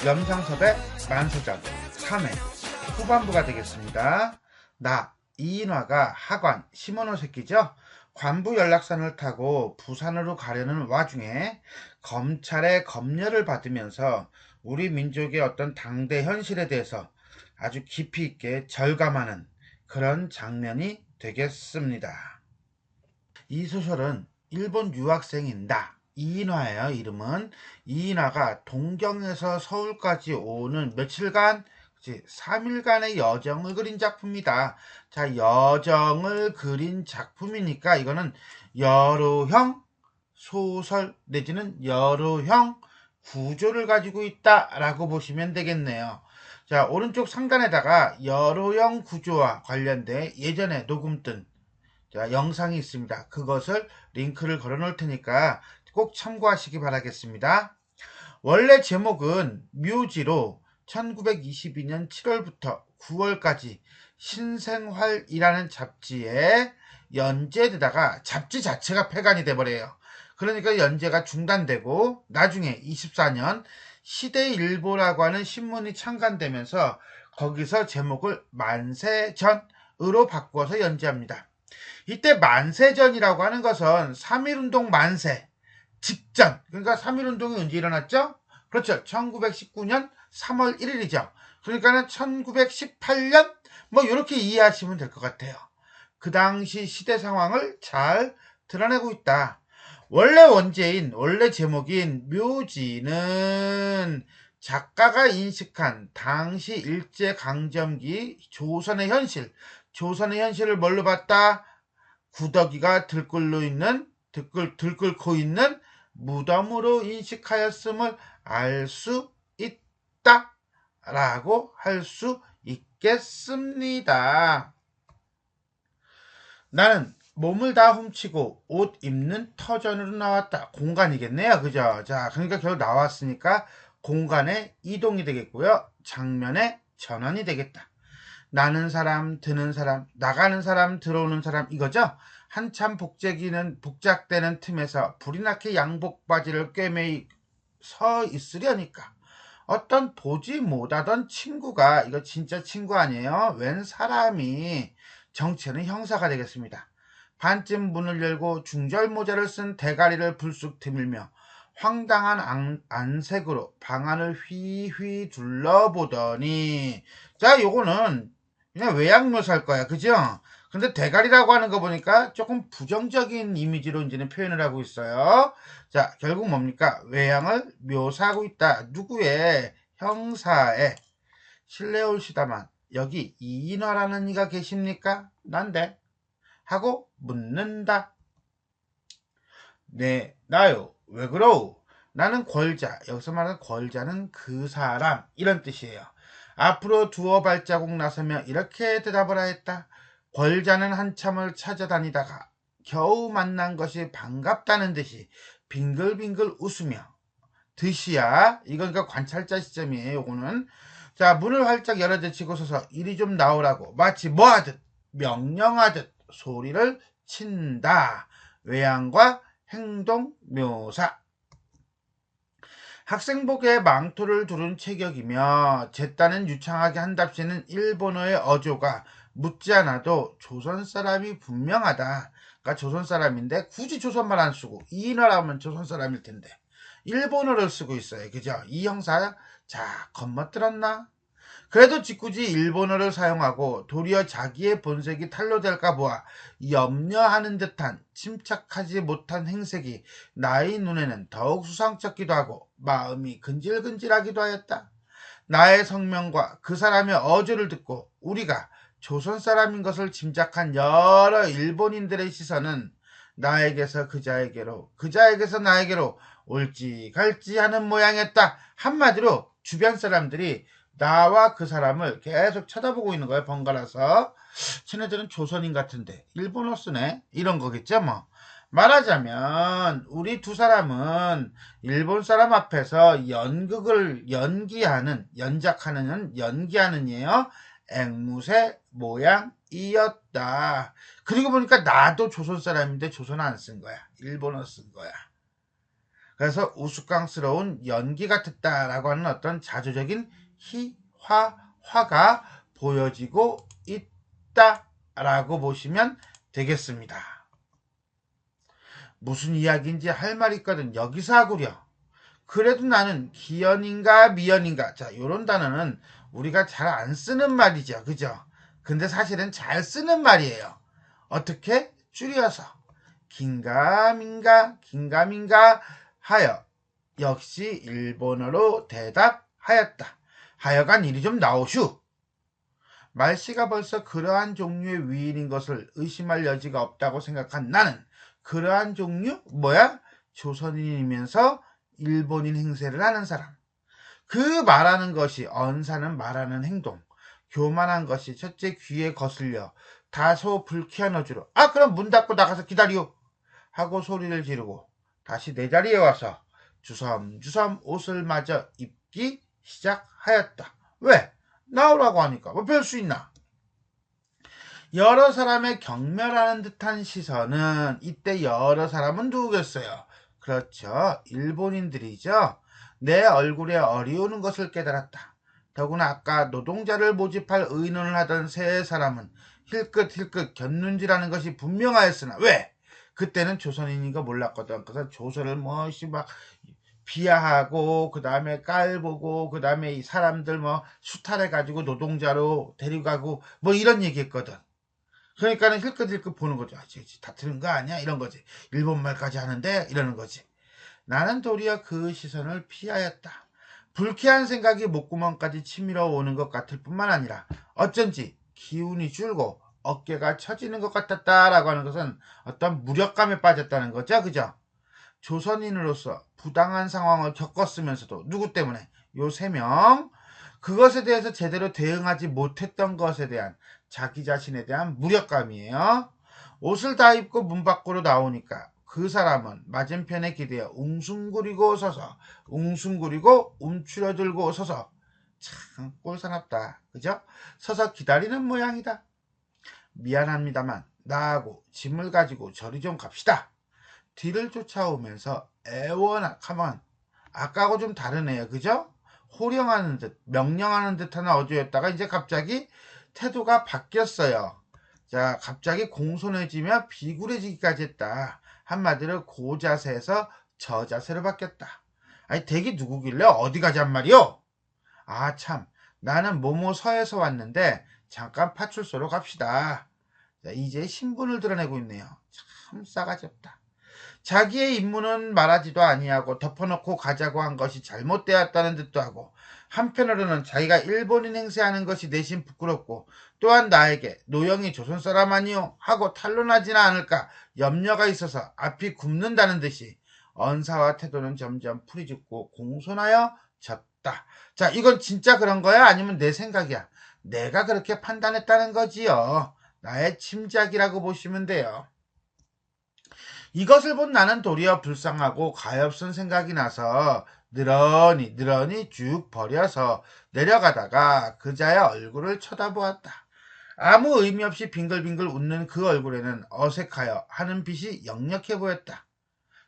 염상섭의 만세전 3회 후반부가 되겠습니다. 나 이인화가 하관 시모노세키죠. 관부 연락선을 타고 부산으로 가려는 와중에 검찰의 검열을 받으면서 우리 민족의 어떤 당대 현실에 대해서 아주 깊이 있게 절감하는 그런 장면이 되겠습니다. 이 소설은 일본 유학생인 나 이인화예요. 이름은 이인화가 동경에서 서울까지 오는 며칠간 3일간의 여정을 그린 작품이다. 자, 여정을 그린 작품이니까 이거는 여로형 소설 내지는 여로형 구조를 가지고 있다라고 보시면 되겠네요. 자, 오른쪽 상단에다가 여로형 구조와 관련된 예전에 녹음된 영상이 있습니다. 그것을 링크를 걸어 놓을 테니까 꼭 참고하시기 바라겠습니다. 원래 제목은 묘지로 1922년 7월부터 9월까지 신생활이라는 잡지에 연재되다가 잡지 자체가 폐간이 돼버려요. 그러니까 연재가 중단되고 나중에 24년 시대일보라고 하는 신문이 창간되면서 거기서 제목을 만세전으로 바꿔서 연재합니다. 이때 만세전이라고 하는 것은 3.1운동 만세 직전, 그러니까 3.1운동이 언제 일어났죠? 그렇죠. 1919년 3월 1일이죠. 그러니까는 1918년 뭐 이렇게 이해하시면 될 것 같아요. 그 당시 시대 상황을 잘 드러내고 있다. 원래 제목인 묘지는 작가가 인식한 당시 일제강점기 조선의 현실을 뭘로 봤다? 구더기가 들끓고 있는 무덤으로 인식하였음을 알 수 있다라고 할 수 있겠습니다. 나는 몸을 다 훔치고 옷 입는 터전으로 나왔다. 공간이겠네요. 그죠? 자, 그러니까 결국 나왔으니까 공간의 이동이 되겠고요. 장면의 전환이 되겠다. 나는 사람, 드는 사람, 나가는 사람, 들어오는 사람 이거죠. 한참 복작되는 틈에서 불이 나게 양복 바지를 꿰매이 서 있으려니까 어떤 보지 못하던 친구가, 이거 진짜 친구 아니에요? 웬 사람이, 정체는 형사가 되겠습니다. 반쯤 문을 열고 중절 모자를 쓴 대가리를 불쑥 드밀며 황당한 안색으로 방 안을 휘휘 둘러보더니, 자, 요거는 그냥 외양묘사일 거야. 그죠? 근데 대가리라고 하는 거 보니까 조금 부정적인 이미지로 이제는 표현을 하고 있어요. 자, 결국 뭡니까? 외양을 묘사하고 있다. 누구의? 형사의. 실례 올시다만 여기 이인화라는 이가 계십니까? 난데. 하고 묻는다. 네, 나요. 왜 그러우? 나는 권자. 여기서 말하는 권자는 그 사람, 이런 뜻이에요. 앞으로 두어 발자국 나서며 이렇게 대답을 하였다. 권자는 한참을 찾아다니다가 겨우 만난 것이 반갑다는 듯이 빙글빙글 웃으며, 듯이야, 이건 그러니까 관찰자 시점이에요. 요거는. 자, 문을 활짝 열어젖히고 서서 이리 좀 나오라고 마치 뭐하듯 명령하듯 소리를 친다. 외양과 행동 묘사. 학생복에 망토를 두른 체격이며 제딴은 유창하게 한답시는 일본어의 어조가 묻지 않아도 조선 사람이 분명하다. 그러니까 조선 사람인데 굳이 조선말 안 쓰고 이인화라면 조선 사람일 텐데 일본어를 쓰고 있어요. 그죠? 이 형사, 자, 겁먹들었나? 그래도 짓궂이 일본어를 사용하고 도리어 자기의 본색이 탄로될까 보아 염려하는 듯한 침착하지 못한 행색이 나의 눈에는 더욱 수상쩍기도 하고 마음이 근질근질하기도 하였다. 나의 성명과 그 사람의 어조를 듣고 우리가 조선 사람인 것을 짐작한 여러 일본인들의 시선은 나에게서 그자에게로, 그자에게서 나에게로 올지 갈지 하는 모양이었다. 한마디로 주변 사람들이 나와 그 사람을 계속 쳐다보고 있는 거예요. 번갈아서. 쟤네들은 조선인 같은데 일본어 쓰네, 이런 거겠죠. 뭐 말하자면 우리 두 사람은 일본 사람 앞에서 연기하는 이에요. 앵무새 모양이었다. 그리고 보니까 나도 조선 사람인데 조선 안 쓴 거야. 일본어 쓴 거야. 그래서 우스꽝스러운 연기 같았다라고 하는 어떤 자조적인 화가 보여지고 있다라고 보시면 되겠습니다. 무슨 이야기인지 할 말 있거든 여기서 하구려. 그래도 나는 기연인가 미연인가, 자 요런 단어는 우리가 잘 안 쓰는 말이죠, 그죠? 근데 사실은 잘 쓰는 말이에요. 어떻게? 줄여서 긴가민가 하여 역시 일본어로 대답하였다. 하여간 이리 좀 나오슈. 말씨가 벌써 그러한 종류의 위인인 것을 의심할 여지가 없다고 생각한 나는 그러한 종류? 뭐야? 조선인이면서 일본인 행세를 하는 사람. 그 말하는 것이 언사는 말하는 행동. 교만한 것이 첫째 귀에 거슬려 다소 불쾌한 어조로 그럼 문 닫고 나가서 기다려 하고 소리를 지르고 다시 내 자리에 와서 주섬주섬 옷을 마저 입기 시작하였다. 왜? 나오라고 하니까 뭐 별 수 있나? 여러 사람의 경멸하는 듯한 시선은 이때 여러 사람은 누구겠어요? 그렇죠. 일본인들이죠. 내 얼굴에 어리우는 것을 깨달았다. 더구나 아까 노동자를 모집할 의논을 하던 세 사람은 힐끗힐끗 곁눈질하는 것이 분명하였으나 왜? 그때는 조선인인 거 몰랐거든. 그래서 조선을 뭐시 막 비하하고 그 다음에 깔보고 그 다음에 이 사람들 뭐 수탈해가지고 노동자로 데리고 가고 뭐 이런 얘기했거든. 그러니까는 힐끗힐끗 보는 거죠. 다 들은 거 아니야? 이런 거지. 일본말까지 하는데 이러는 거지. 나는 도리어 그 시선을 피하였다. 불쾌한 생각이 목구멍까지 치밀어 오는 것 같을 뿐만 아니라 어쩐지 기운이 줄고 어깨가 처지는 것 같았다라고 하는 것은 어떤 무력감에 빠졌다는 거죠. 그죠? 조선인으로서 부당한 상황을 겪었으면서도 누구 때문에? 요 3명. 그것에 대해서 제대로 대응하지 못했던 것에 대한 자기 자신에 대한 무력감이에요. 옷을 다 입고 문 밖으로 나오니까 그 사람은 맞은편에 기대어 웅숭구리고 서서 웅숭구리고 움츠러들고 서서 참 꼴사납다. 그죠? 서서 기다리는 모양이다. 미안합니다만 나하고 짐을 가지고 저리 좀 갑시다. 뒤를 쫓아오면서 애원하면 아까하고 좀 다르네요. 그죠? 호령하는 듯 명령하는 듯한 어조였다가 이제 갑자기 태도가 바뀌었어요. 자, 갑자기 공손해지며 비굴해지기까지 했다. 한마디로 고자세에서 저자세로 바뀌었다. 아니 댁이 누구길래 어디 가잔 말이오? 참, 나는 모모서에서 왔는데 잠깐 파출소로 갑시다. 자, 이제 신분을 드러내고 있네요. 참 싸가지 없다. 자기의 임무는 말하지도 아니하고 덮어놓고 가자고 한 것이 잘못되었다는 듯도 하고 한편으로는 자기가 일본인 행세하는 것이 내심 부끄럽고 또한 나에게 노영이 조선 사람 아니요 하고 탄론하지는 않을까 염려가 있어서 앞이 굽는다는 듯이 언사와 태도는 점점 풀이 죽고 공손하여 졌다. 자, 이건 진짜 그런 거야? 아니면 내 생각이야? 내가 그렇게 판단했다는 거지요. 나의 짐작이라고 보시면 돼요. 이것을 본 나는 도리어 불쌍하고 가엾은 생각이 나서 느러니 쭉 버려서 내려가다가 그자의 얼굴을 쳐다보았다. 아무 의미 없이 빙글빙글 웃는 그 얼굴에는 어색하여 하는 빛이 역력해 보였다.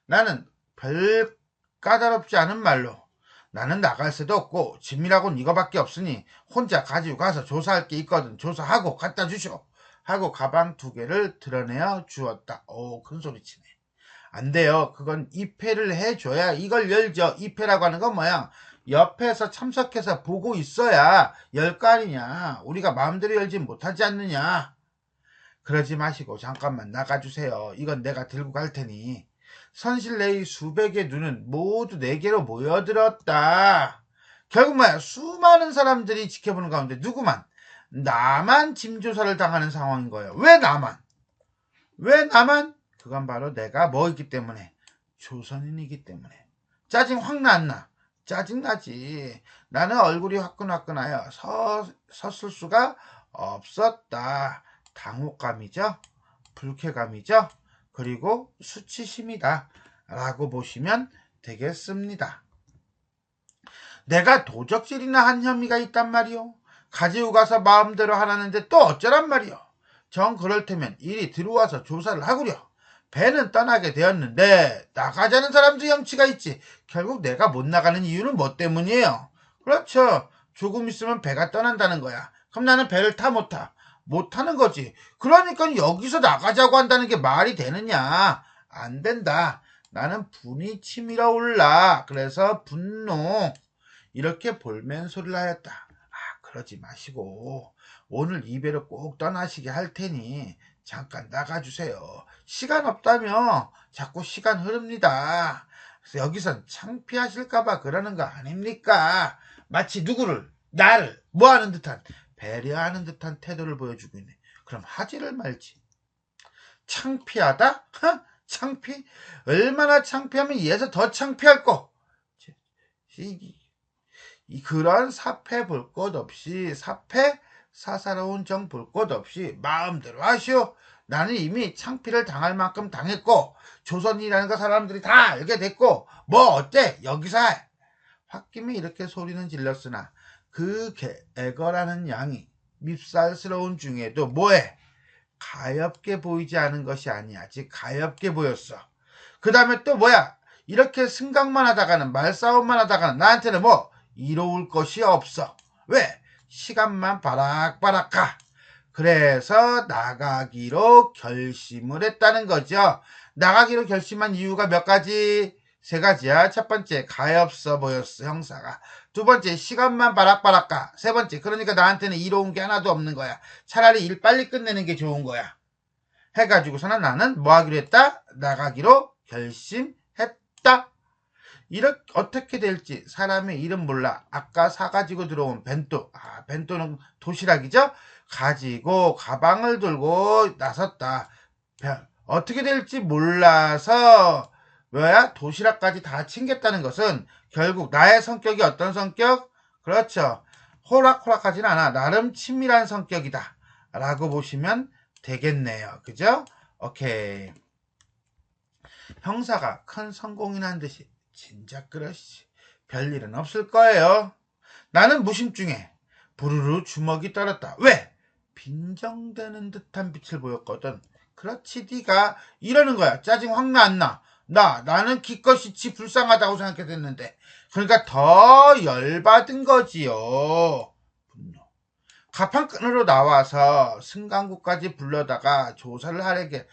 나는 별 까다롭지 않은 말로 나는 나갈 새도 없고 짐이라곤 이거밖에 없으니 혼자 가지고 가서 조사할 게 있거든 조사하고 갖다 주쇼 하고 가방 2개를 드러내어 주었다. 큰 소리치네. 안 돼요. 그건 입회를 해줘야 이걸 열죠. 입회라고 하는 건 뭐야? 옆에서 참석해서 보고 있어야 열 거 아니냐. 우리가 마음대로 열지 못하지 않느냐. 그러지 마시고 잠깐만 나가주세요. 이건 내가 들고 갈 테니. 선실내의 수백의 눈은 모두 내게로 모여들었다. 결국 뭐야? 수많은 사람들이 지켜보는 가운데 누구만? 나만 짐조사를 당하는 상황인 거예요. 왜 나만? 왜 나만? 그건 바로 내가 뭐이기 때문에? 조선인이기 때문에. 짜증 확 났나? 짜증나지. 나는 얼굴이 화끈화끈하여 섰을 수가 없었다. 당혹감이죠. 불쾌감이죠. 그리고 수치심이다. 라고 보시면 되겠습니다. 내가 도적질이나 한 혐의가 있단 말이오. 가지고 가서 마음대로 하라는데 또 어쩌란 말이오. 정 그럴 테면 이리 들어와서 조사를 하구려. 배는 떠나게 되었는데 나가자는 사람도 염치가 있지. 결국 내가 못 나가는 이유는 뭐 때문이에요? 그렇죠. 조금 있으면 배가 떠난다는 거야. 그럼 나는 배를 타 못 타? 못 타는 거지. 그러니까 여기서 나가자고 한다는 게 말이 되느냐? 안 된다. 나는 분이 치밀어 올라. 그래서 분노. 이렇게 볼멘소리를 하였다. 그러지 마시고 오늘 이 배를 꼭 떠나시게 할 테니 잠깐 나가주세요. 시간 없다며 자꾸 시간 흐릅니다. 그래서 여기선 창피하실까봐 그러는 거 아닙니까? 마치 누구를, 나를 뭐하는 듯한, 배려하는 듯한 태도를 보여주고 있네. 그럼 하지를 말지. 창피하다? 창피? 얼마나 창피하면 얘에서 더 창피할 거. 그런 사패 볼 것 없이, 사패 사사로운 정 볼 것 없이 마음대로 하시오. 나는 이미 창피를 당할 만큼 당했고 조선이라는 거 사람들이 다 알게 됐고 뭐 어때 여기서 해. 홧김에 이렇게 소리는 질렀으나 그 애거라는 양이 밉살스러운 중에도 뭐해 가엾게 보이지 않은 것이 아니야. 아직 가엾게 보였어. 그 다음에 또 뭐야 이렇게 승강만 하다가는 말싸움만 하다가는 나한테는 뭐 이로울 것이 없어. 왜? 시간만 바락바락 가. 그래서 나가기로 결심을 했다는 거죠. 나가기로 결심한 이유가 몇 가지? 세 가지야. 첫 번째, 가엾어 보였어, 형사가. 두 번째, 시간만 바락바락 가. 세 번째, 그러니까 나한테는 이로운 게 하나도 없는 거야. 차라리 일 빨리 끝내는 게 좋은 거야. 해가지고서는 나는 뭐 하기로 했다? 나가기로 결심했다. 이렇게 어떻게 될지 사람의 이름 몰라. 아까 사가지고 들어온 벤또. 벤또는 도시락이죠? 가지고 가방을 들고 나섰다. 어떻게 될지 몰라서 뭐야? 도시락까지 다 챙겼다는 것은 결국 나의 성격이 어떤 성격? 그렇죠. 호락호락하진 않아. 나름 친밀한 성격이다. 라고 보시면 되겠네요. 그죠? 오케이. 형사가 큰 성공이 난 듯이 진작 그러시지. 별일은 없을 거예요. 나는 무심중에 부르르 주먹이 떨었다. 왜? 빈정대는 듯한 빛을 보였거든. 그렇지 네가 이러는 거야. 짜증 확 났나? 나는 기껏이 지 불쌍하다고 생각했는데 그러니까 더 열받은 거지요. 분노. 가판끈으로 나와서 승강구까지 불러다가 조사를 하게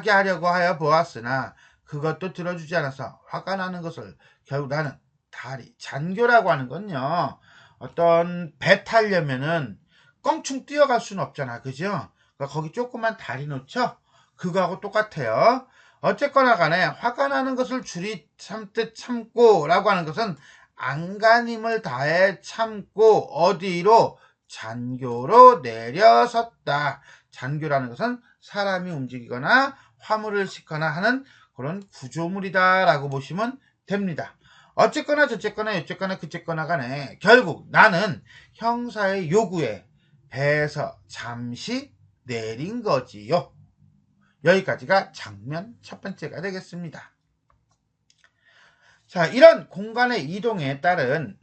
하려고 하여 보았으나 그것도 들어주지 않아서 화가 나는 것을 결국 나는 다리, 잔교라고 하는 건요. 어떤 배 타려면은 껑충 뛰어갈 수는 없잖아. 그죠? 그러니까 거기 조그만 다리 놓죠? 그거하고 똑같아요. 어쨌거나 간에 화가 나는 것을 줄이 참듯 참고 라고 하는 것은 안간힘을 다해 참고 어디로? 잔교로 내려섰다. 잔교라는 것은 사람이 움직이거나 화물을 싣거나 하는 그런 구조물이다 라고 보시면 됩니다. 어쨌거나 저쨌거나 어쨌거나 그쨌거나 간에 결국 나는 형사의 요구에 배에서 잠시 내린 거지요. 여기까지가 장면 첫 번째가 되겠습니다. 자, 이런 공간의 이동에 따른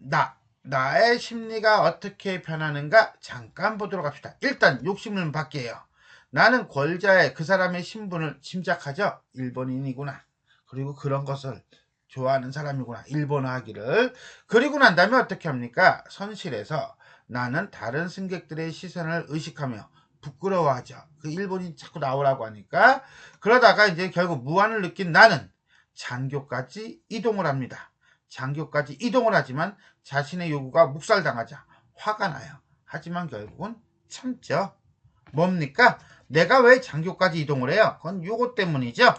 나의 심리가 어떻게 변하는가 잠깐 보도록 합시다. 일단 욕심을 받게요. 나는 권자의 그 사람의 신분을 짐작하죠. 일본인이구나. 그리고 그런 것을 좋아하는 사람이구나. 일본어 하기를. 그리고 난 다음에 어떻게 합니까? 선실에서 나는 다른 승객들의 시선을 의식하며 부끄러워하죠. 그 일본인 자꾸 나오라고 하니까. 그러다가 이제 결국 무안을 느낀 나는 장교까지 이동을 합니다. 장교까지 이동을 하지만 자신의 요구가 묵살당하자 화가 나요. 하지만 결국은 참죠. 뭡니까? 내가 왜 장교까지 이동을 해요? 그건 요거 때문이죠.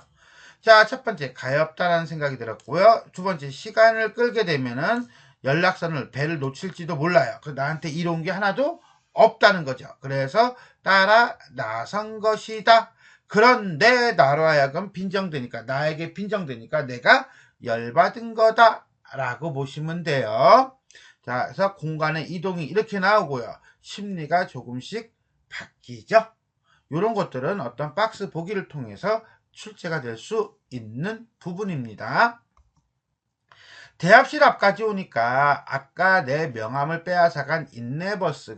자, 첫 번째 가엾다라는 생각이 들었고요. 두 번째 시간을 끌게 되면은 연락선을 배를 놓칠지도 몰라요. 나한테 이로운 게 하나도 없다는 거죠. 그래서 따라 나선 것이다. 그런데 나로 하여금 빈정되니까 나에게 빈정되니까 내가 열받은 거다 라고 보시면 돼요. 자, 그래서 공간의 이동이 이렇게 나오고요. 심리가 조금씩 바뀌죠. 이런 것들은 어떤 박스 보기를 통해서 출제가 될 수 있는 부분입니다. 대합실 앞까지 오니까 아까 내 명함을 빼앗아간 인내버스,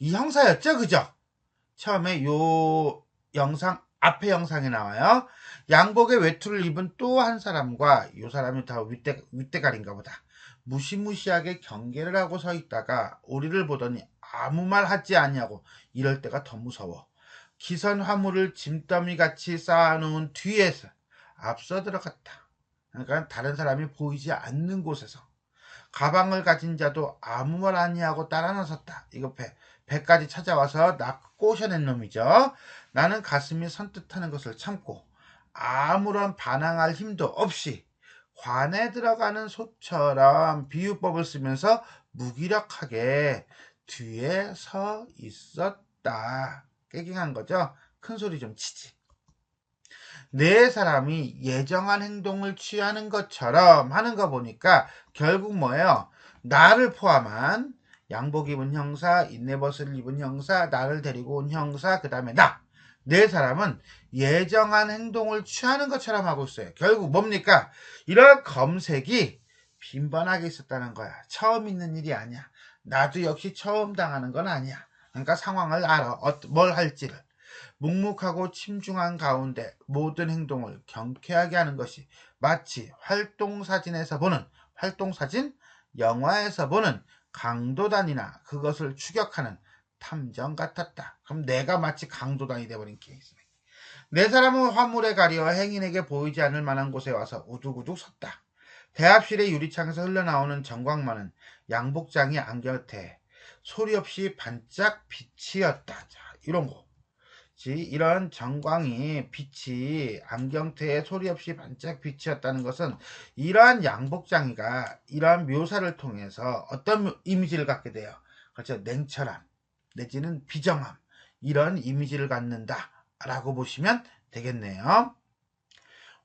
이 형사였죠, 그죠? 처음에 요 영상 앞에 영상에 나와요. 양복의 외투를 입은 또 한 사람과 이 사람이 다 윗대가리인가 보다. 무시무시하게 경계를 하고 서 있다가 우리를 보더니 아무 말 하지 아니하고 이럴 때가 더 무서워. 기선 화물을 짐더미같이 쌓아놓은 뒤에서 앞서 들어갔다. 그러니까 다른 사람이 보이지 않는 곳에서 가방을 가진 자도 아무 말 아니하고 따라 나섰다. 이거 배까지 찾아와서 나 꼬셔낸 놈이죠. 나는 가슴이 선뜻하는 것을 참고 아무런 반항할 힘도 없이 관에 들어가는 소처럼 비유법을 쓰면서 무기력하게 뒤에 서 있었다. 깨갱한 거죠. 큰 소리 좀 치지. 네 사람이 예정한 행동을 취하는 것처럼 하는 거 보니까 결국 뭐예요? 나를 포함한 양복 입은 형사, 인내버스를 입은 형사, 나를 데리고 온 형사, 그 다음에 나. 네 사람은 예정한 행동을 취하는 것처럼 하고 있어요. 결국 뭡니까? 이런 검색이 빈번하게 있었다는 거야. 처음 있는 일이 아니야. 나도 역시 처음 당하는 건 아니야. 그러니까 상황을 알아. 뭘 할지를. 묵묵하고 침중한 가운데 모든 행동을 경쾌하게 하는 것이 마치 활동사진에서 보는, 활동사진? 영화에서 보는 강도단이나 그것을 추격하는 탐정 같았다. 그럼 내가 마치 강도단이 돼버린 케이스네. 네 사람은 화물에 가려 행인에게 보이지 않을 만한 곳에 와서 우두구둑 섰다. 대합실의 유리창에서 흘러나오는 전광만은 양복장이 안곁에 소리 없이 반짝 빛이었다. 자, 이런 거. 이런 전광이 빛이 안경테에 소리 없이 반짝 빛이었다는 것은 이러한 양복장이가 이러한 묘사를 통해서 어떤 이미지를 갖게 돼요. 그렇죠. 냉철함 내지는 비정함 이런 이미지를 갖는다 라고 보시면 되겠네요.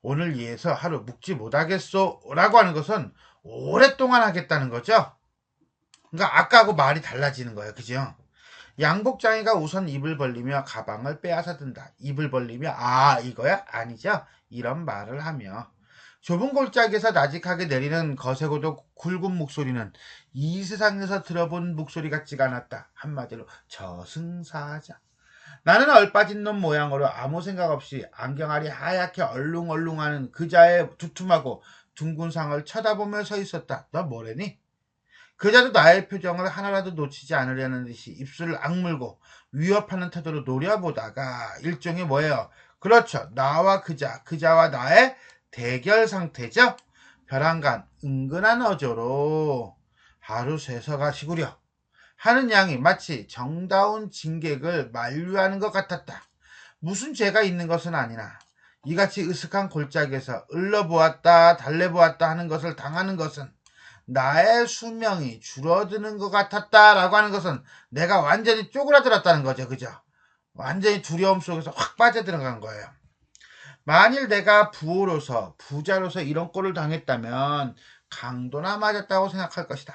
오늘 위해서 하루 묵지 못하겠소 라고 하는 것은 오랫동안 하겠다는 거죠. 그러니까 아까하고 말이 달라지는 거예요. 그죠? 양복장이가 우선 입을 벌리며 가방을 빼앗아 든다. 입을 벌리며 이거야? 아니죠. 이런 말을 하며 좁은 골짜기에서 나직하게 내리는 거세고도 굵은 목소리는 이 세상에서 들어본 목소리 같지가 않았다. 한마디로 저승사자. 나는 얼빠진 놈 모양으로 아무 생각 없이 안경알이 하얗게 얼룽얼룽하는 그자의 두툼하고 둥근 상을 쳐다보며 서 있었다. 너 뭐래니? 그자도 나의 표정을 하나라도 놓치지 않으려는 듯이 입술을 악물고 위협하는 태도로 노려보다가 일종의 뭐예요? 그렇죠. 나와 그자와 나의 대결 상태죠. 벼랑간 은근한 어조로 하루 새서 가시구려 하는 양이 마치 정다운 진객을 만류하는 것 같았다. 무슨 죄가 있는 것은 아니나 이같이 으슥한 골짜기에서 을러보았다 달래보았다 하는 것을 당하는 것은 나의 수명이 줄어드는 것 같았다라고 하는 것은 내가 완전히 쪼그라들었다는 거죠. 그죠? 완전히 두려움 속에서 확 빠져들어간 거예요. 만일 내가 부자로서 이런 꼴을 당했다면 강도나 맞았다고 생각할 것이다.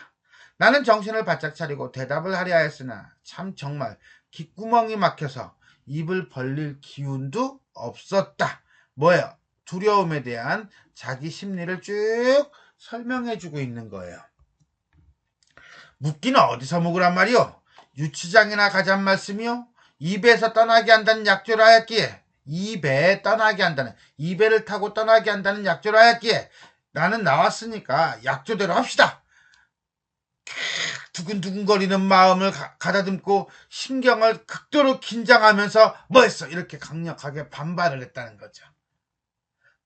나는 정신을 바짝 차리고 대답을 하려 했으나 참 정말 귓구멍이 막혀서 입을 벌릴 기운도 없었다. 뭐예요? 두려움에 대한 자기 심리를 쭉 설명해주고 있는 거예요. 묵기는 어디서 묵으란 말이오? 유치장이나 가잔 말씀이요? 입에서 떠나게 한다는 약조를 하였기에 입에 떠나게 한다는 입에를 타고 떠나게 한다는 약조를 하였기에 나는 나왔으니까 약조대로 합시다. 두근두근거리는 마음을 가다듬고 신경을 극도로 긴장하면서 뭐했어? 이렇게 강력하게 반발을 했다는 거죠.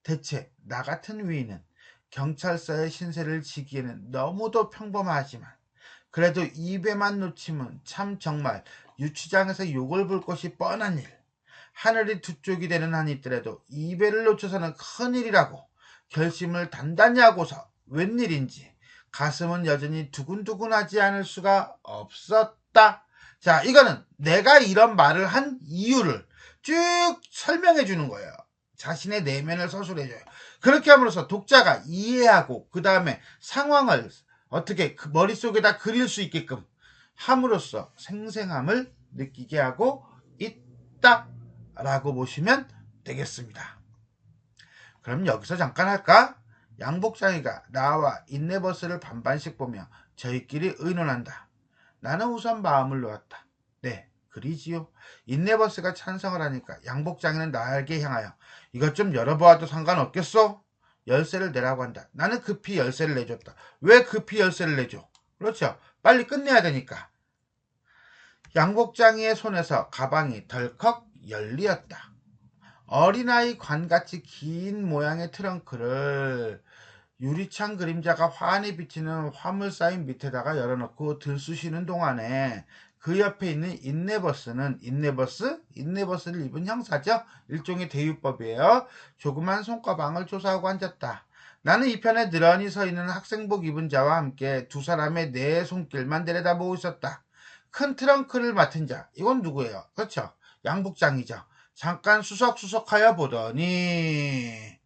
대체 나 같은 위인은 경찰서의 신세를 지기에는 너무도 평범하지만 그래도 입에만 놓치면 참 정말 유치장에서 욕을 볼 것이 뻔한 일. 하늘이 두 쪽이 되는 한이 있더라도 입에를 놓쳐서는 큰일이라고 결심을 단단히 하고서 웬일인지 가슴은 여전히 두근두근하지 않을 수가 없었다. 자, 이거는 내가 이런 말을 한 이유를 쭉 설명해 주는 거예요. 자신의 내면을 서술해줘요. 그렇게 함으로써 독자가 이해하고 그 다음에 상황을 어떻게 그 머릿속에다 그릴 수 있게끔 함으로써 생생함을 느끼게 하고 있다 라고 보시면 되겠습니다. 그럼 여기서 잠깐 할까? 양복장이가 나와 인내버스를 반반씩 보며 저희끼리 의논한다. 나는 우선 마음을 놓았다. 네, 그리지요. 인네버스가 찬성을 하니까 양복장이는 나에게 향하여 이것 좀 열어보아도 상관없겠소? 열쇠를 내라고 한다. 나는 급히 열쇠를 내줬다. 왜 급히 열쇠를 내줘? 그렇죠. 빨리 끝내야 되니까. 양복장이의 손에서 가방이 덜컥 열리었다. 어린아이 관같이 긴 모양의 트렁크를 유리창 그림자가 환히 비치는 화물 쌓인 밑에다가 열어놓고 들쑤시는 동안에 그 옆에 있는 인네버스를 입은 형사죠. 일종의 대유법이에요. 조그만 손가방을 조사하고 앉았다. 나는 이 편에 늘어니 서 있는 학생복 입은 자와 함께 두 사람의 내 손길만 내려다보고 있었다. 큰 트렁크를 맡은 자, 이건 누구예요? 그렇죠. 양복장이죠. 잠깐 수석수석하여 보더니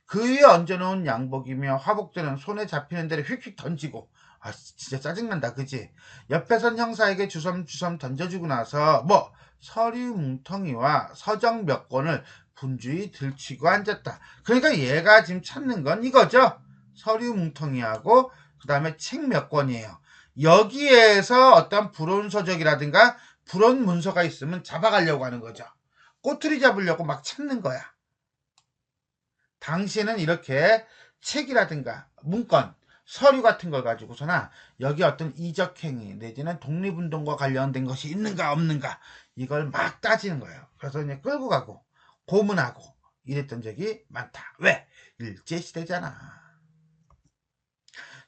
그 위에 얹어놓은 양복이며 화복들은 손에 잡히는 대로 휙휙 던지고, 아 진짜 짜증난다 그지? 옆에선 형사에게 주섬주섬 던져주고 나서 서류 뭉텅이와 서적 몇 권을 분주히 들치고 앉았다. 그러니까 얘가 지금 찾는 건 이거죠. 서류 뭉텅이하고 그 다음에 책 몇 권이에요. 여기에서 어떤 불온 서적이라든가 불온 문서가 있으면 잡아가려고 하는 거죠. 꼬투리 잡으려고 막 찾는 거야. 당시에는 이렇게 책이라든가 문건, 서류 같은 걸 가지고서나 여기 어떤 이적행위 내지는 독립운동과 관련된 것이 있는가 없는가 이걸 막 따지는 거예요. 그래서 이제 끌고 가고 고문하고 이랬던 적이 많다. 왜? 일제시대잖아.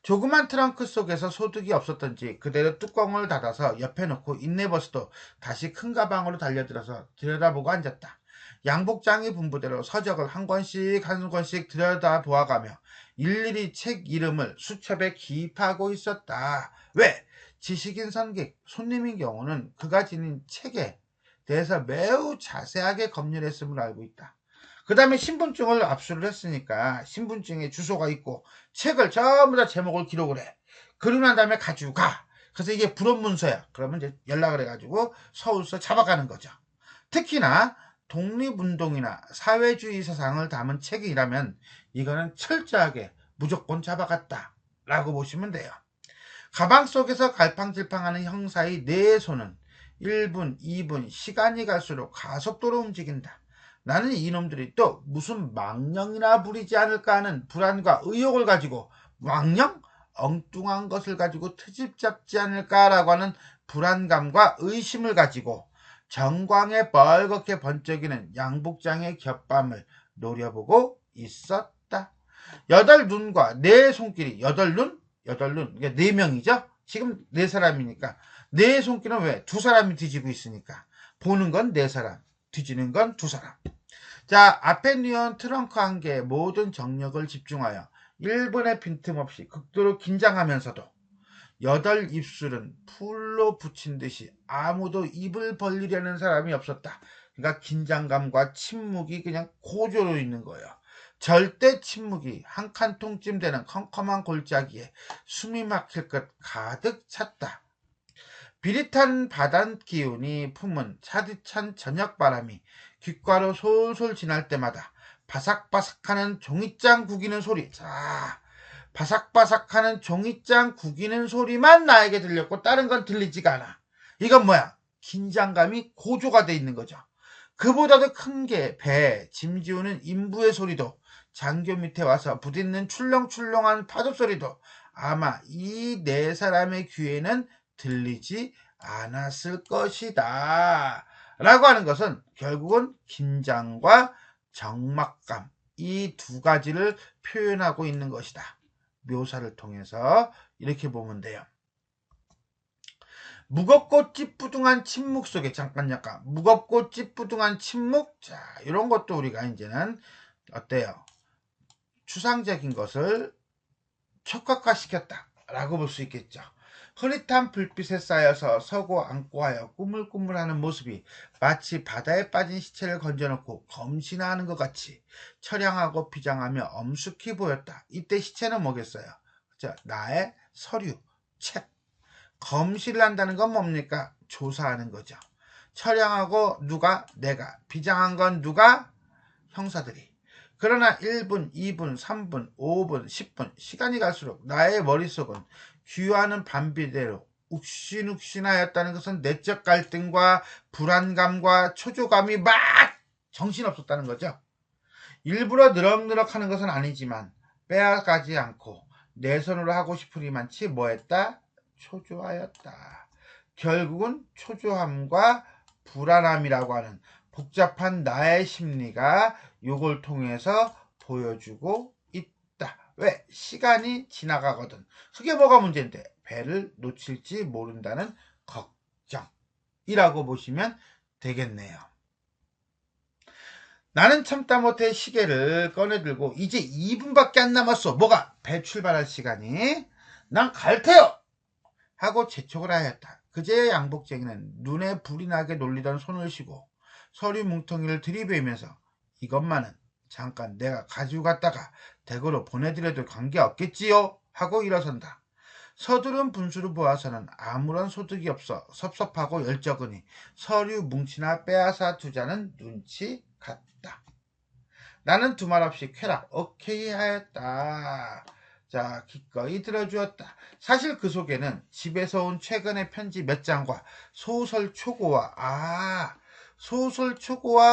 조그만 트렁크 속에서 소득이 없었던지 그대로 뚜껑을 닫아서 옆에 놓고 인네버스도 다시 큰 가방으로 달려들어서 들여다보고 앉았다. 양복장이 분부대로 서적을 한 권씩 들여다보아가며 일일이 책 이름을 수첩에 기입하고 있었다. 왜? 지식인 선객, 손님인 경우는 그가 지닌 책에 대해서 매우 자세하게 검열했음을 알고 있다. 그 다음에 신분증을 압수를 했으니까 신분증에 주소가 있고 책을 전부 다 제목을 기록을 해. 그러고 난 다음에 가지고 가. 그래서 이게 불온 문서야. 그러면 이제 연락을 해가지고 서울서 잡아가는 거죠. 특히나 독립운동이나 사회주의 사상을 담은 책이라면 이거는 철저하게 무조건 잡아갔다 라고 보시면 돼요. 가방 속에서 갈팡질팡하는 형사의 네 손은 1분, 2분 시간이 갈수록 가속도로 움직인다. 나는 이놈들이 또 무슨 망령이나 부리지 않을까 하는 불안과 의혹을 가지고 망령? 엉뚱한 것을 가지고 트집 잡지 않을까라고 하는 불안감과 의심을 가지고 정광에 벌겋게 번쩍이는 양복장의 겹밤을 노려보고 있었다. 여덟 눈과 네 손길이 여덟 눈? 그러니까 네 명이죠? 지금 네 사람이니까 네 손길은 왜? 두 사람이 뒤지고 있으니까 보는 건 네 사람, 뒤지는 건 두 사람. 자, 앞에 뉘은 트렁크 한 개에 모든 정력을 집중하여 1분의 빈틈없이 극도로 긴장하면서도 여덟 입술은 풀로 붙인 듯이 아무도 입을 벌리려는 사람이 없었다. 그러니까 긴장감과 침묵이 그냥 고조로 있는 거예요. 절대 침묵이 한 칸통쯤 되는 컴컴한 골짜기에 숨이 막힐 것 가득 찼다. 비릿한 바다 기운이 품은 차디찬 저녁바람이 귓가로 솔솔 지날 때마다 바삭바삭하는 종이장 구기는 소리. 자, 바삭바삭하는 종이장 구기는 소리만 나에게 들렸고 다른 건 들리지가 않아. 이건 뭐야? 긴장감이 고조가 돼 있는 거죠. 그보다도 큰 게 배, 짐 지우는 인부의 소리도 장교 밑에 와서 부딪는 출렁출렁한 파도 소리도 아마 이 네 사람의 귀에는 들리지 않았을 것이다. 라고 하는 것은 결국은 긴장과 적막감 이 두 가지를 표현하고 있는 것이다. 묘사를 통해서 이렇게 보면 돼요. 무겁고 찌뿌둥한 침묵 속에 잠깐 무겁고 찌뿌둥한 침묵. 자, 이런 것도 우리가 이제는 어때요? 추상적인 것을 촉각화시켰다 라고 볼 수 있겠죠. 흐릿한 불빛에 쌓여서 서고 앉고 하여 꾸물꾸물하는 모습이 마치 바다에 빠진 시체를 건져놓고 검신하는 것 같이 처량하고 비장하며 엄숙히 보였다. 이때 시체는 뭐겠어요? 자, 나의 서류, 책. 검시를 한다는 건 뭡니까? 조사하는 거죠. 처량하고 누가? 내가. 비장한 건 누가? 형사들이. 그러나 1분, 2분, 3분, 5분, 10분 시간이 갈수록 나의 머릿속은 귀화하는 밤비대로 욱신욱신하였다는 것은 내적 갈등과 불안감과 초조감이 막 정신없었다는 거죠. 일부러 느럭느럭 하는 것은 아니지만 빼앗가지 않고 내 손으로 하고 싶으리만치 뭐했다? 초조하였다. 결국은 초조함과 불안함이라고 하는 복잡한 나의 심리가 요걸 통해서 보여주고 있다. 왜? 시간이 지나가거든. 그게 뭐가 문제인데? 배를 놓칠지 모른다는 걱정이라고 보시면 되겠네요. 나는 참다 못해 시계를 꺼내들고 이제 2분밖에 안 남았어. 뭐가? 배 출발할 시간이. 난 갈 테요! 하고 재촉을 하였다. 그제야 양복쟁이는 눈에 불이 나게 놀리던 손을 쉬고 서류 뭉텅이를 들이대면서 이것만은 잠깐 내가 가지고 갔다가 댁으로 보내드려도 관계없겠지요? 하고 일어선다. 서두른 분수를 보아서는 아무런 소득이 없어 섭섭하고 열적으니 서류 뭉치나 빼앗아 두자는 눈치 같다. 나는 두말 없이 쾌락 오케이 하였다. 자, 기꺼이 들어주었다. 사실 그 속에는 집에서 온 최근의 편지 몇 장과 소설 초고와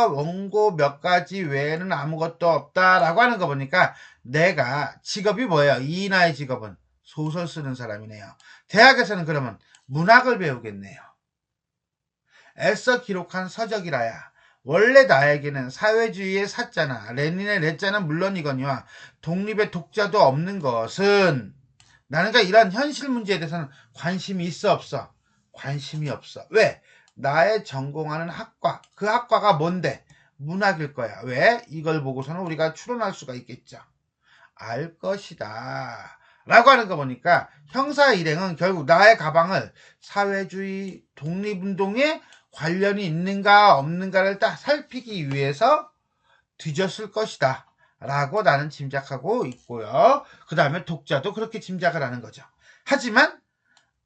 원고 몇 가지 외에는 아무것도 없다라고 하는 거 보니까 내가 직업이 뭐예요? 이 나의 직업은 소설 쓰는 사람이네요. 대학에서는 그러면 문학을 배우겠네요. 애써 기록한 서적이라야 원래 나에게는 사회주의의 사자나 레닌의 레자는 물론이거니와 독립의 독자도 없는 것은 나는 이런 현실 문제에 대해서는 관심이 있어 없어? 관심이 없어. 왜? 나의 전공하는 학과, 그 학과가 뭔데? 문학일 거야. 왜? 이걸 보고서는 우리가 추론할 수가 있겠죠. 알 것이다. 라고 하는 거 보니까 형사 일행은 결국 나의 가방을 사회주의 독립운동에 관련이 있는가 없는가를 딱 살피기 위해서 뒤졌을 것이다. 라고 나는 짐작하고 있고요. 그 다음에 독자도 그렇게 짐작을 하는 거죠. 하지만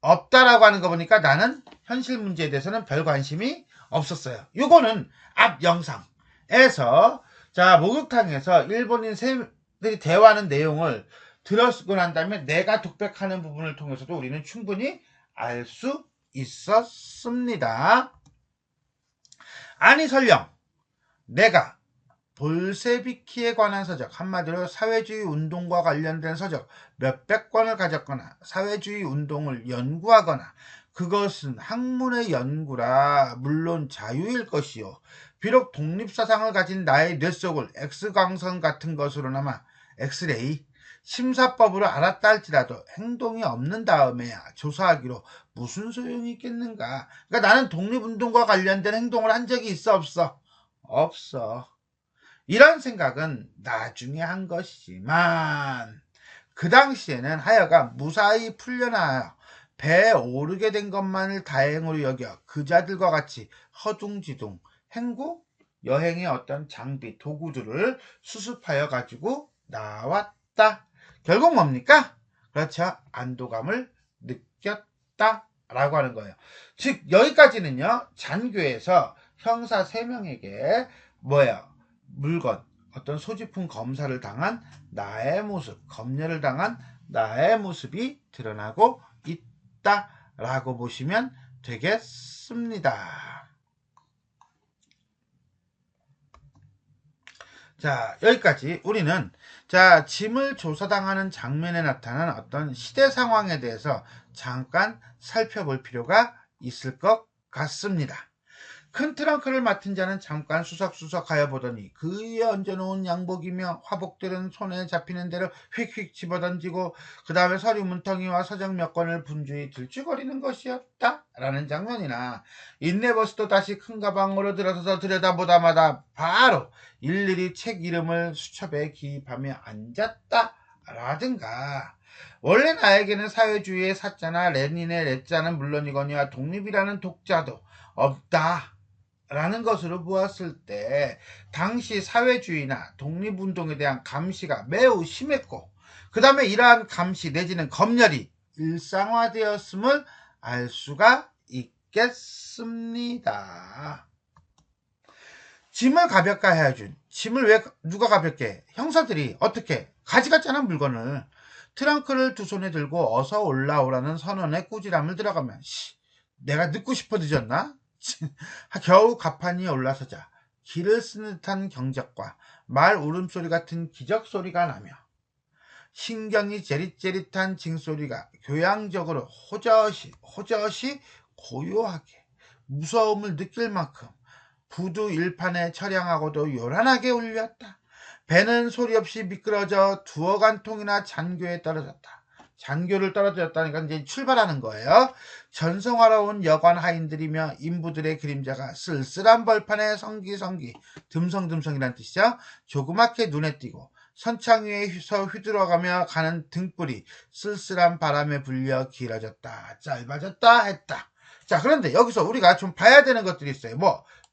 없다라고 하는 거 보니까 나는 현실 문제에 대해서는 별 관심이 없었어요. 요거는 앞 영상에서 자 목욕탕에서 일본인 들이 대화하는 내용을 들었고 난 다음에 내가 독백하는 부분을 통해서도 우리는 충분히 알 수 있었습니다. 아니 설령 내가 볼세비키에 관한 서적, 한마디로 사회주의 운동과 관련된 서적 몇백 권을 가졌거나 사회주의 운동을 연구하거나 그것은 학문의 연구라 물론 자유일 것이요. 비록 독립사상을 가진 나의 뇌 속을 X광선 같은 것으로나마 엑스레이 심사법으로 알았다 할지라도 행동이 없는 다음에야 조사하기로 무슨 소용이 있겠는가. 그러니까 나는 독립운동과 관련된 행동을 한 적이 있어 없어? 없어. 이런 생각은 나중에 한 것이지만 그 당시에는 하여간 무사히 풀려나요. 배에 오르게 된 것만을 다행으로 여겨 그자들과 같이 허둥지둥 행구 여행의 어떤 장비 도구들을 수습하여 가지고 나왔다. 결국 뭡니까? 그렇죠. 안도감을 느꼈다 라고 하는 거예요. 즉 여기까지는요. 잔교에서 형사 3명에게 물건 어떤 소지품 검사를 당한 나의 모습, 검열을 당한 나의 모습이 드러나고 있다라고 보시면 되겠습니다. 자, 여기까지 우리는 짐을 조사당하는 장면에 나타난 어떤 시대 상황에 대해서 잠깐 살펴볼 필요가 있을 것 같습니다. 큰 트렁크를 맡은 자는 잠깐 수석수석하여 보더니 그 위에 얹어놓은 양복이며 화복들은 손에 잡히는 대로 휙휙 집어던지고 그 다음에 서류 문텅이와 서적 몇 권을 분주히 들쭉거리는 것이었다 라는 장면이나 인내버스도 다시 큰 가방으로 들어서서 들여다보다마다 바로 일일이 책 이름을 수첩에 기입하며 앉았다 라든가 원래 나에게는 사회주의의 사자나 레닌의 레자는 물론이거니와 독립이라는 독자도 없다 라는 것으로 보았을 때 당시 사회주의나 독립운동에 대한 감시가 매우 심했고 그 다음에 이러한 감시 내지는 검열이 일상화되었음을 알 수가 있겠습니다. 짐을 가볍게 해야지. 짐을 왜 누가 가볍게 해? 형사들이 어떻게 가져갔잖아 물건을. 트렁크를 두 손에 들고 어서 올라오라는 선원의 꾸지람을 들어가면 내가 늦고 싶어 늦었나? 겨우 가판이 올라서자 길을 쓰는 듯한 경적과 말 울음소리 같은 기적소리가 나며 신경이 재릿재릿한 징소리가 교양적으로 호젓이 고요하게 무서움을 느낄 만큼 부두 일판에 처량하고도 요란하게 울렸다. 배는 소리 없이 미끄러져 두어 간통이나 잔교에 떨어졌다. 잔교를 떨어졌다니까 이제 출발하는 거예요. 전송하러 온 여관 하인들이며 인부들의 그림자가 쓸쓸한 벌판에 성기성기 듬성듬성이란 뜻이죠. 조그맣게 눈에 띄고 선창 위에서 휘둘러가며 가는 등불이 쓸쓸한 바람에 불려 길어졌다 짧아졌다 했다. 자, 그런데 여기서 우리가 좀 봐야 되는 것들이 있어요.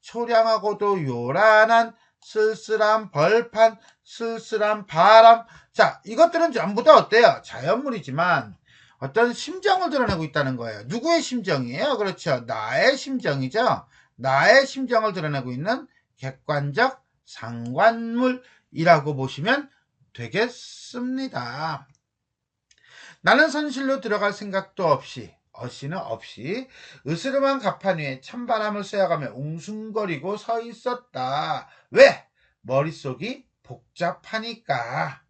초량하고도 요란한 쓸쓸한 벌판, 쓸쓸한 바람. 자, 이것들은 전부 다 어때요? 자연물이지만 어떤 심정을 드러내고 있다는 거예요. 누구의 심정이에요? 그렇죠. 나의 심정이죠. 나의 심정을 드러내고 있는 객관적 상관물이라고 보시면 되겠습니다. 나는 선실로 들어갈 생각도 없이 어시는 없이 으스름한 가판 위에 찬바람을 쐬어가며 웅숭거리고 서 있었다. 왜? 머릿속이 복잡하니까.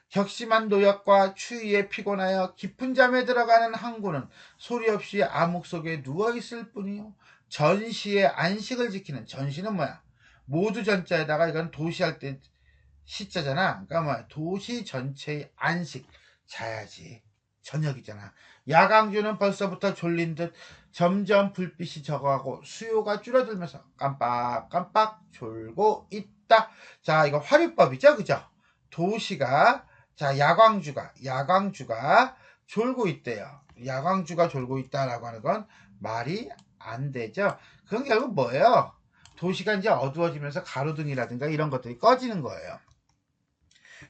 격심한 노역과 추위에 피곤하여 깊은 잠에 들어가는 항구는 소리 없이 암흑 속에 누워있을 뿐이요. 전시의 안식을 지키는, 전시는 뭐야? 모두 전자에다가 이건 도시할 때 시자잖아. 그러니까 도시 전체의 안식, 자야지. 저녁이잖아. 야광주는 벌써부터 졸린 듯 점점 불빛이 적어가고 수요가 줄어들면서 깜빡깜빡 졸고 있다. 자, 이거 화류법이죠, 그죠? 도시가 야광주가 졸고 있대요. 야광주가 졸고 있다라고 하는 건 말이 안 되죠. 그건 결국 뭐예요? 도시가 이제 어두워지면서 가로등이라든가 이런 것들이 꺼지는 거예요.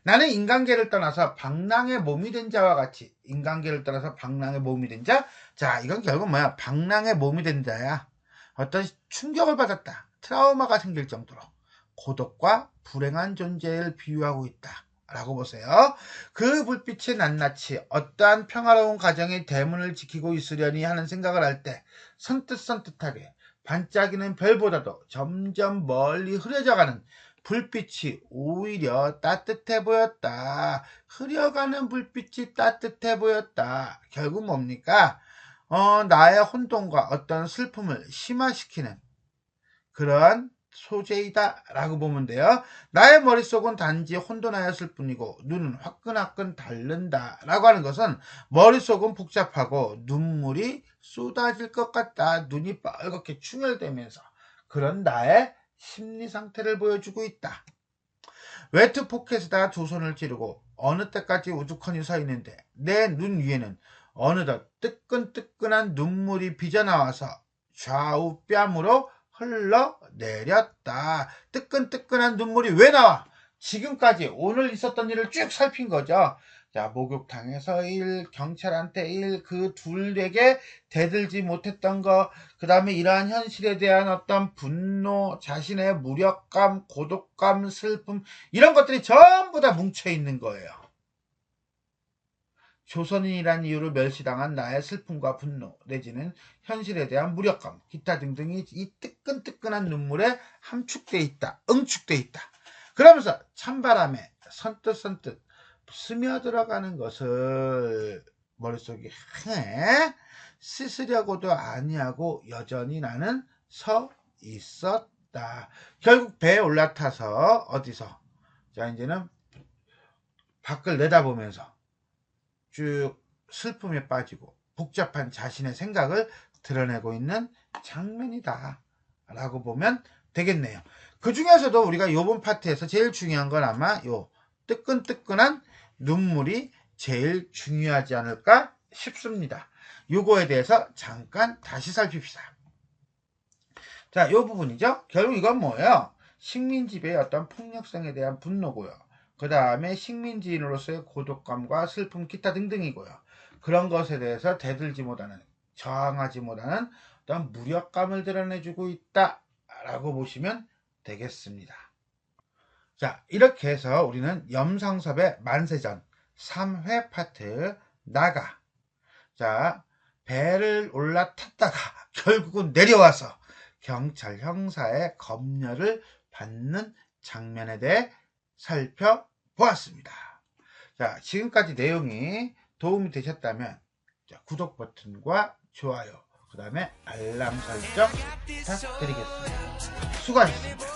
나는 인간계를 떠나서 방랑의 몸이 된 자와 같이, 인간계를 떠나서 방랑의 몸이 된 자. 자, 이건 결국 뭐야? 방랑의 몸이 된 자야. 어떤 충격을 받았다. 트라우마가 생길 정도로 고독과 불행한 존재를 비유하고 있다 라고 보세요. 그 불빛이 낱낱이 어떠한 평화로운 가정의 대문을 지키고 있으려니 하는 생각을 할 때 선뜻선뜻하게 반짝이는 별보다도 점점 멀리 흐려져가는 불빛이 오히려 따뜻해 보였다. 흐려가는 불빛이 따뜻해 보였다. 결국 뭡니까? 나의 혼돈과 어떤 슬픔을 심화시키는 그러한 소재이다 라고 보면 돼요. 나의 머릿속은 단지 혼돈하였을 뿐이고 눈은 화끈화끈 닳는다 라고 하는 것은 머릿속은 복잡하고 눈물이 쏟아질 것 같다. 눈이 빨갛게 충혈되면서 그런 나의 심리 상태를 보여주고 있다. 외투 포켓에다 두 손을 찌르고 어느 때까지 우두커니 서 있는데 내 눈 위에는 어느덧 뜨끈뜨끈한 눈물이 빚어나와서 좌우 뺨으로 흘러내렸다. 뜨끈뜨끈한 눈물이 왜 나와? 지금까지 오늘 있었던 일을 쭉 살핀 거죠. 자, 목욕탕에서 일, 경찰한테 일, 그 둘에게 대들지 못했던 거, 그 다음에 이러한 현실에 대한 어떤 분노, 자신의 무력감, 고독감, 슬픔, 이런 것들이 전부 다 뭉쳐있는 거예요. 조선인이란 이유로 멸시당한 나의 슬픔과 분노, 내지는 현실에 대한 무력감, 기타 등등이 이 뜨끈뜨끈한 눈물에 함축돼 있다, 응축돼 있다. 그러면서 찬바람에 선뜻선뜻 스며들어가는 것을 머릿속에 씻으려고도 아니하고 여전히 나는 서 있었다. 결국 배에 올라타서 어디서? 자, 이제는 밖을 내다보면서 쭉 슬픔에 빠지고 복잡한 자신의 생각을 드러내고 있는 장면이다 라고 보면 되겠네요. 그 중에서도 우리가 이번 파트에서 제일 중요한 건 아마 요 뜨끈뜨끈한 눈물이 제일 중요하지 않을까 싶습니다. 요거에 대해서 잠깐 다시 살핍시다. 자, 요 부분이죠. 결국 이건 뭐예요? 식민지배의 어떤 폭력성에 대한 분노고요. 그 다음에 식민지인으로서의 고독감과 슬픔, 기타 등등이고요. 그런 것에 대해서 대들지 못하는, 저항하지 못하는 어떤 무력감을 드러내주고 있다라고 보시면 되겠습니다. 자, 이렇게 해서 우리는 염상섭의 만세전, 3회 파트 나가. 자, 배를 올라탔다가 결국은 내려와서 경찰 형사의 검열을 받는 장면에 대해 살펴보았습니다. 자, 지금까지 내용이 도움이 되셨다면 구독 버튼과 좋아요, 그 다음에 알람 설정 부탁드리겠습니다. 수고하셨습니다.